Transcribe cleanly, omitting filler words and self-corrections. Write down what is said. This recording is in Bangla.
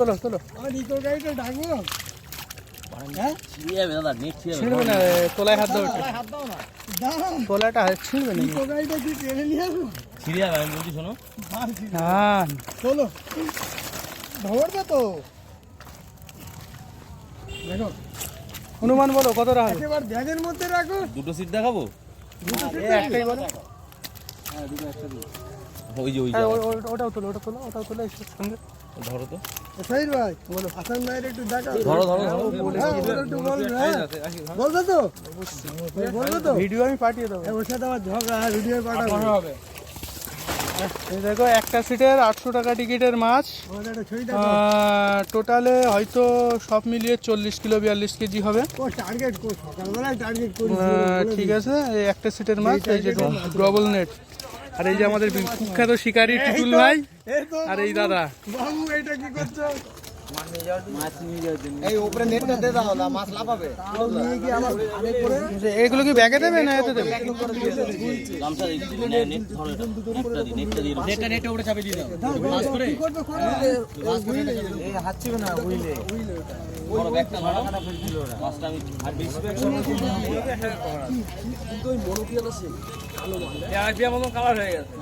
চলো চলো আমার ইকো গাড়িটা ডাকবো। হ্যাঁ ছিঁড়ে যাবে দাদা, নেট ছিঁড়ে যাবে। ছিঁড়বে না, তোলায় হাত দাও, হাত দাও না, দাও। তোলাটা ছিঁড়বে না। ইকো গাড়িটা কি টেনে নিয়ে আসবো? ছিঁড়ে যাবে, আমি বলছি শোনো। হ্যাঁ চলো ধরবে তো। দেখো অনুমান বলো কত রাখবে? একেবারে ব্যাগের মধ্যে রাখো। দুটো সিট দেখাবো? একটাই বলো। ওই যে ওই হ্যাঁ, যে ওটাও তোলো, ওটাও তোলো এর সঙ্গে। ধরো তো, সাইড ভাই বলো, হাসান ভাইয়ের একটু দেখাও। ধরো ধরো হ্যাঁ, ধরো। ওরা একটু বলবে, হ্যাঁ। বলবে তো, বলবে তো। ভিডিও আমি পাঠিয়ে দেবো। ওর সাথে আমার ঝগড়া, ভিডিও পাঠাবো। এই দেখো একটা সিটের 800 টাকা টিকিটের মাছ, আমাদের একটা ছবি দেখো। টোটালে হয়তো সব মিলিয়ে 40 কিলো 42 কেজি হবে। ও টার্গেট কো, সকালবেলায় টার্গেট করি। ঠিক আছে, এই একটা সিটের মাছ, এই যে ডবল নেট। আর এই যে আমাদের কুখ্যাত শিকারী টুটুল ভাই, এই তো আর এই দাদা। বাবু এটা কি করছো? এগুলো কি ব্যাগে দেবে না এতে দেবে? গামছা দিই, নেট ধরো এটা। নেটটা দিই, নেটটা দিই। নেটটা উপরে চাপে দিয়ে দাও। কি করবে করো। বড় ব্যাগটা ধরো। মাছটা আমি আর বেশি ব্যাগ কালার হয়ে গেছে।